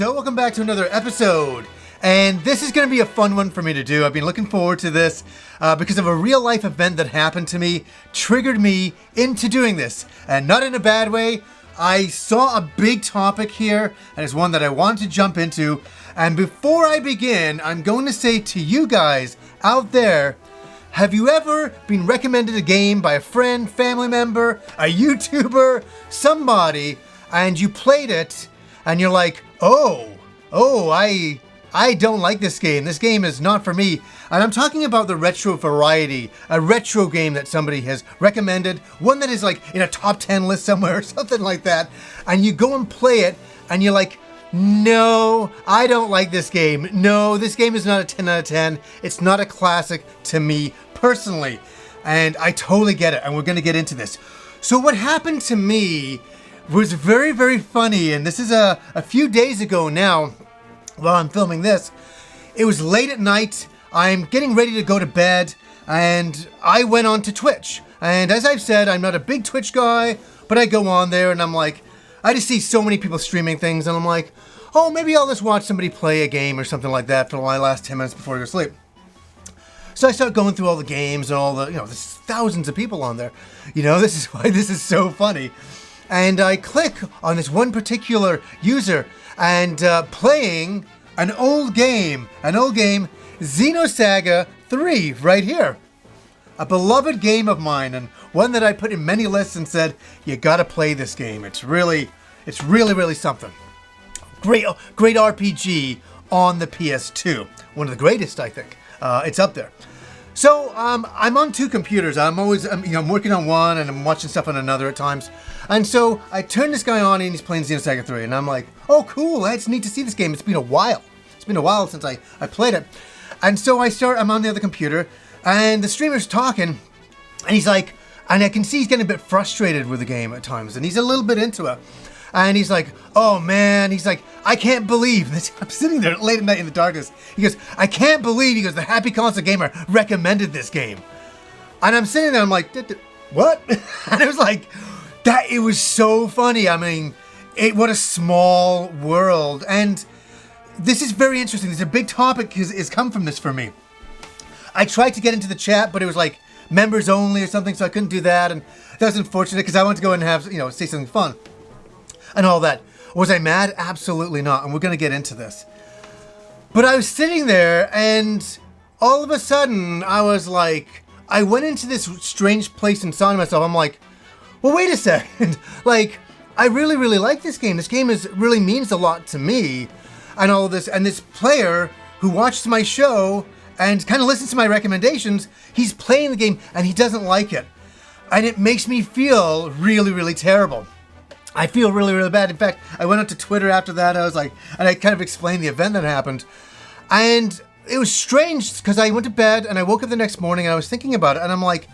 So welcome back to another episode, and this is going to be a fun one for me to do. I've been looking forward to this because of a real life event that happened to me, triggered me into doing this, and not in a bad way. I saw a big topic here, and it's one that I want to jump into, and before I begin, I'm going to say to you guys out there, have you ever been recommended a game by a friend, family member, a YouTuber, somebody, and you played it, and you're like, I don't like this game. This game is not for me. And I'm talking about the retro variety, a retro game that somebody has recommended, one that is like in a top 10 list somewhere or something like that. And you go and play it and you're like, no, I don't like this game. No, this game is not a 10 out of 10. It's not a classic to me personally. And I totally get it. And we're going to get into this. So what happened to me was very, very funny. And this is a few days ago now while I'm filming this. It was late at night. I'm getting ready to go to bed. And I went on to Twitch. And as I've said, I'm not a big Twitch guy. But I go on there and I'm like, I just see so many people streaming things. And I'm like, oh, maybe I'll just watch somebody play a game or something like that for my last 10 minutes before I go to sleep. So I start going through all the games and all the, there's thousands of people on there. This is why this is so funny. And I click on this one particular user and playing an old game, Xenosaga 3 right here. A beloved game of mine and one that I put in many lists and said, you gotta play this game. It's really something. Great RPG on the PS2. One of the greatest, I think. It's up there. So I'm on two computers. I'm working on one and I'm watching stuff on another at times. And so I turn this guy on and he's playing Xenosaga 3 and I'm like, oh cool, it's neat to see this game. It's been a while. It's been a while since I played it. And so I'm on the other computer and the streamer's talking and he's like, and I can see he's getting a bit frustrated with the game at times and he's a little bit into it. And he's like, oh man, he's like, I can't believe this. I'm sitting there late at night in the darkness. He goes, I can't believe, the Happy Console Gamer recommended this game. And I'm sitting there, I'm like, what? And it was like, it was so funny. I mean, what a small world. And this is very interesting. There's a big topic has come from this for me. I tried to get into the chat, but it was like members only or something, so I couldn't do that. And that was unfortunate because I wanted to go and have, say something fun. And all that. Was I mad? Absolutely not. And we're going to get into this. But I was sitting there and all of a sudden I was like, I went into this strange place inside myself. I'm like, well, wait a second. Like, I really, really like this game. This game really means a lot to me and all of this. And this player who watches my show and kind of listens to my recommendations, he's playing the game and he doesn't like it. And it makes me feel really, really terrible. I feel really, really bad. In fact, I went up to Twitter after that. I was like, and I kind of explained the event that happened. And it was strange because I went to bed and I woke up the next morning and I was thinking about it. And I'm like,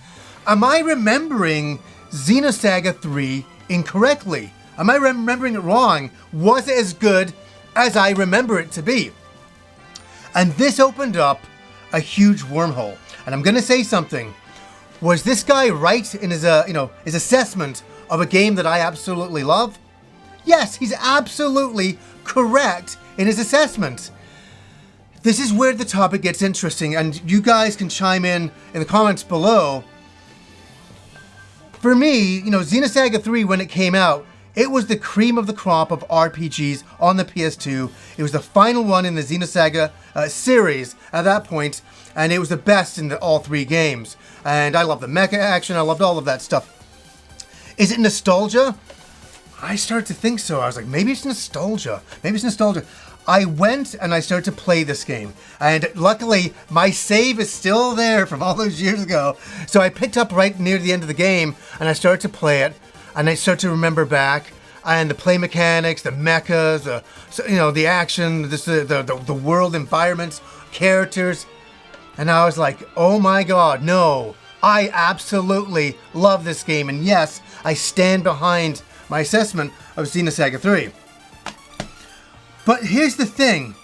am I remembering Xenosaga 3 incorrectly? Am I remembering it wrong? Was it as good as I remember it to be? And this opened up a huge wormhole. And I'm going to say something. Was this guy right in his assessment of a game that I absolutely love? Yes, he's absolutely correct in his assessment. This is where the topic gets interesting, and you guys can chime in the comments below. For me, Xenosaga 3, when it came out, it was the cream of the crop of RPGs on the PS2. It was the final one in the Xenosaga series at that point, and it was the best in all three games. And I love the mecha action, I loved all of that stuff. Is it nostalgia? I started to think so. I was like, maybe it's nostalgia. I went and I started to play this game. And luckily, my save is still there from all those years ago. So I picked up right near the end of the game and I started to play it. And I started to remember back. And the play mechanics, the mechas, the action, the world environments, characters. And I was like, oh my God, no. I absolutely love this game, and yes, I stand behind my assessment of Xenosaga 3. But here's the thing.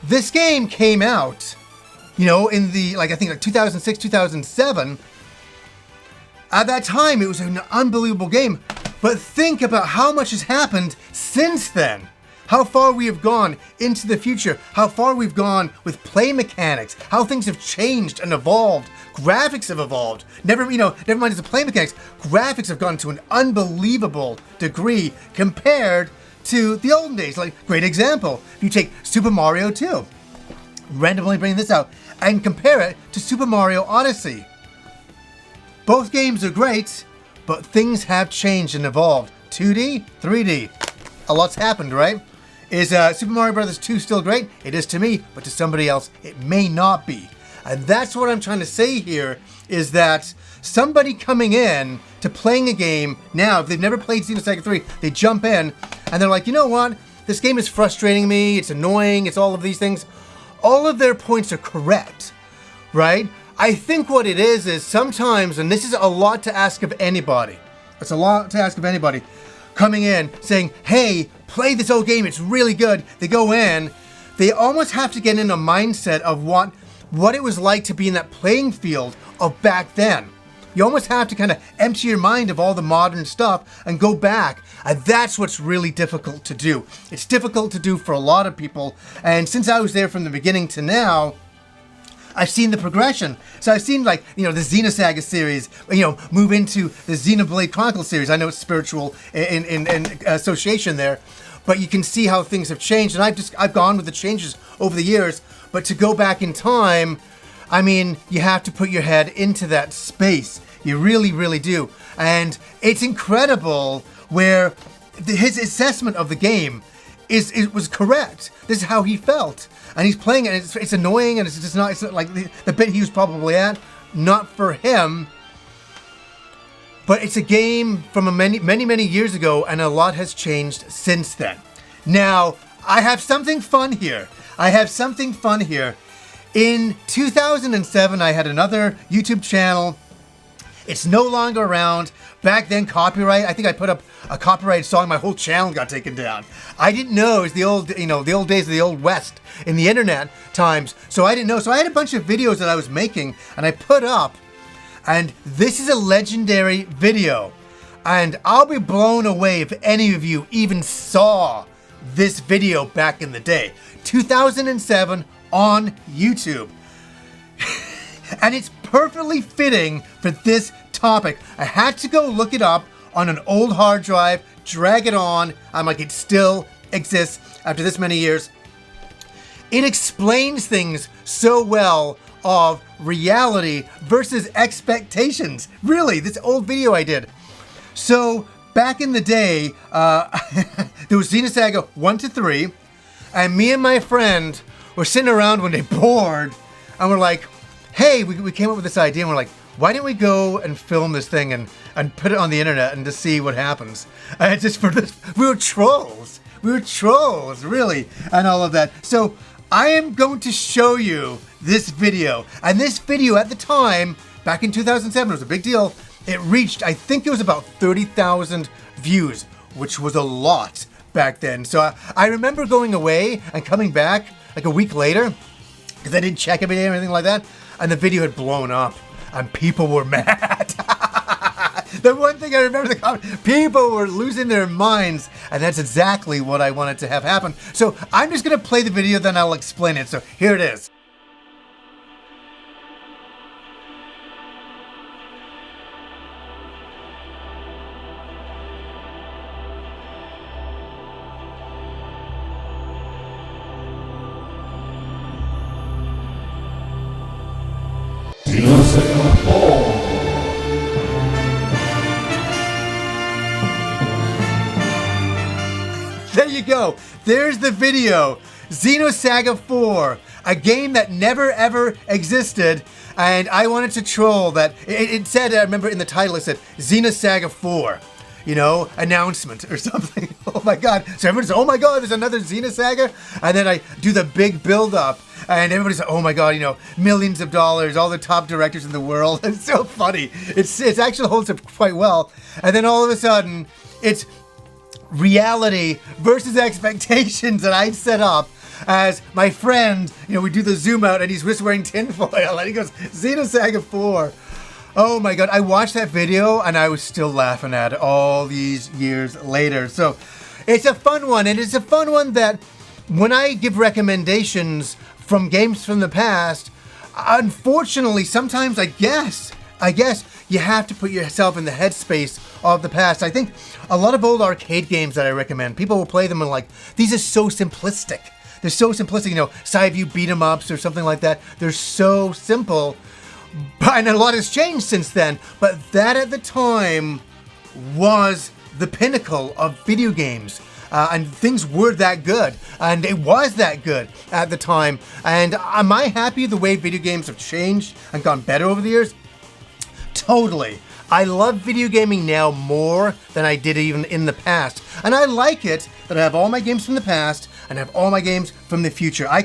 This game came out, in the, I think 2006, 2007. At that time, it was an unbelievable game. But think about how much has happened since then. how far we have gone into the future, how far we've gone with play mechanics, how things have changed and evolved. Graphics have evolved. Never mind as the play mechanics, graphics have gone to an unbelievable degree compared to the olden days. Like, great example, if you take Super Mario 2, randomly bringing this out, and compare it to Super Mario Odyssey. Both games are great, but things have changed and evolved. 2D, 3D. A lot's happened, right? Is Super Mario Bros. 2 still great? It is to me, but to somebody else, it may not be. And that's what I'm trying to say here, is that somebody coming in to playing a game now, if they've never played Xenosaga 3, they jump in and they're like, you know what? This game is frustrating me, it's annoying, it's all of these things. All of their points are correct, right? I think what it is sometimes, and this is a lot to ask of anybody, it's a lot to ask of anybody, coming in saying, hey, play this old game, it's really good. They go in, they almost have to get in a mindset of what it was like to be in that playing field of back then. You almost have to kind of empty your mind of all the modern stuff and go back. And that's what's really difficult to do. It's difficult to do for a lot of people. And since I was there from the beginning to now, I've seen the progression. So I've seen, like, the Xenosaga series, move into the Xenoblade Chronicles series. I know it's spiritual in association there, but you can see how things have changed. And I've gone with the changes over the years. But to go back in time, I mean, you have to put your head into that space. You really, really do. And it's incredible where his assessment of the game was correct. This is how he felt. And he's playing it, and it's annoying, and it's not like the bit he was probably at, not for him. But it's a game from many, many, many years ago, and a lot has changed since then. Now, I have something fun here. In 2007, I had another YouTube channel. It's no longer around. Back then, copyright, I think I put up a copyrighted song, my whole channel got taken down. I didn't know, it was the old days of the old west in the internet times, so I didn't know. So I had a bunch of videos that I was making, and I put up, and this is a legendary video. And I'll be blown away if any of you even saw this video back in the day. 2007 on YouTube. And it's perfectly fitting for this topic. I had to go look it up on an old hard drive, drag it on. I'm like, it still exists after this many years. It explains things so well of reality versus expectations. Really, this old video I did. So back in the day, there was Xenosaga 1 to 3, and me and my friend were sitting around one day bored, and we're like, hey, we came up with this idea, and we're like, why didn't we go and film this thing and put it on the internet and just see what happens? And just for this, we were trolls, really, and all of that. So I am going to show you this video, and this video at the time, back in 2007, it was a big deal. It reached, I think it was about 30,000 views, which was a lot back then. So I remember going away and coming back like a week later, because I didn't check every day or anything like that, and the video had blown up, and people were mad. The one thing I remember, people were losing their minds, and that's exactly what I wanted to have happen. So I'm just going to play the video, then I'll explain it. So here it is. There you go. There's the video. Xenosaga 4, a game that never ever existed, and I wanted to troll that. It said, I remember in the title it said Xenosaga 4, announcement or something. Oh my god. So everybody's like, oh my god, there's another Xenosaga? And then I do the big build up, and everybody's like, oh my god, millions of dollars, all the top directors in the world. It's so funny. It actually holds up quite well. And then all of a sudden, it's reality versus expectations that I'd set up as my friend, we do the zoom out and he's just wearing tinfoil and he goes, Xenosaga 4. Oh my god, I watched that video and I was still laughing at it all these years later. So It's a fun one, and it's a fun one that when I give recommendations from games from the past, unfortunately, sometimes I guess you have to put yourself in the headspace of the past. I think a lot of old arcade games that I recommend, people will play them and like, these are so simplistic. They're so simplistic, you know, side view beat 'em ups or something like that. They're so simple, and a lot has changed since then. But that at the time was the pinnacle of video games. And things were that good, and it was that good at the time. And am I happy the way video games have changed and gone better over the years? Totally. I love video gaming now more than I did even in the past. And I like it that I have all my games from the past and I have all my games from the future. I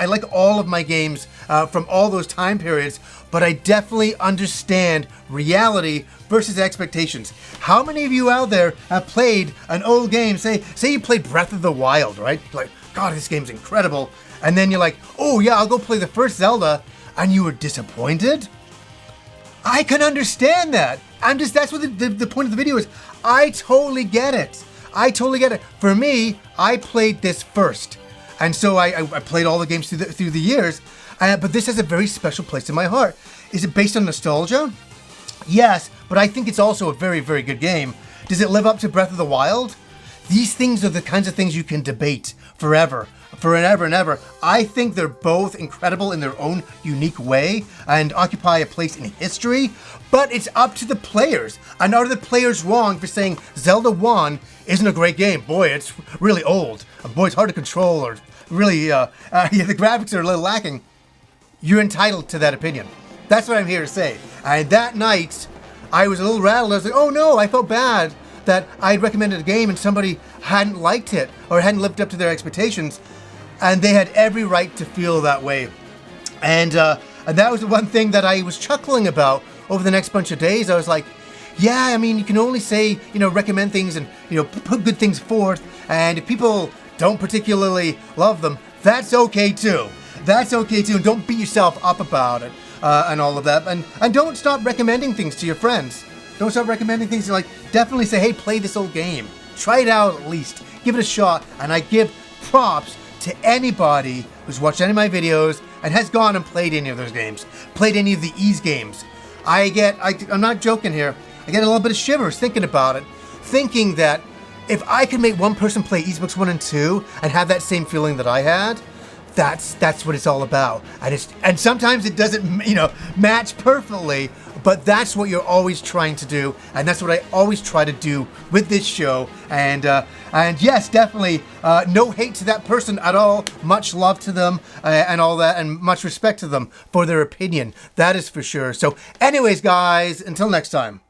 like all of my games from all those time periods, but I definitely understand reality versus expectations. How many of you out there have played an old game? Say you played Breath of the Wild, right? Like, God, this game's incredible. And then you're like, oh yeah, I'll go play the first Zelda, and you were disappointed? I can understand that. That's what the point of the video is. I totally get it. I totally get it. For me, I played this first. And so I played all the games through the years, but this has a very special place in my heart. Is it based on nostalgia? Yes, but I think it's also a very, very good game. Does it live up to Breath of the Wild? These things are the kinds of things you can debate forever and ever. I think they're both incredible in their own unique way and occupy a place in history, but it's up to the players. And are the players wrong for saying Zelda 1 isn't a great game? Boy, it's really old. Boy, it's hard to control, or really, the graphics are a little lacking. You're entitled to that opinion. That's what I'm here to say. And that night, I was a little rattled. I was like, oh no, I felt bad that I'd recommended a game and somebody hadn't liked it or hadn't lived up to their expectations. And they had every right to feel that way. And that was the one thing that I was chuckling about over the next bunch of days. I was like, yeah, I mean, you can only say, recommend things and, put good things forth. And if people don't particularly love them, that's okay too. That's okay too. And don't beat yourself up about it and all of that. And don't stop recommending things to your friends. Don't stop recommending things. Like, definitely say, hey, play this old game. Try it out at least. Give it a shot. And I give props to anybody who's watched any of my videos and has gone and played any of those games, played any of the Ys games. I'm not joking here, I get a little bit of shivers thinking about it, thinking that if I could make one person play Ys Books 1 and 2 and have that same feeling that I had, that's what it's all about. And sometimes it doesn't, match perfectly, but that's what you're always trying to do, and that's what I always try to do with this show. And yes, definitely, no hate to that person at all. Much love to them and all that, and much respect to them for their opinion. That is for sure. So anyways, guys, until next time.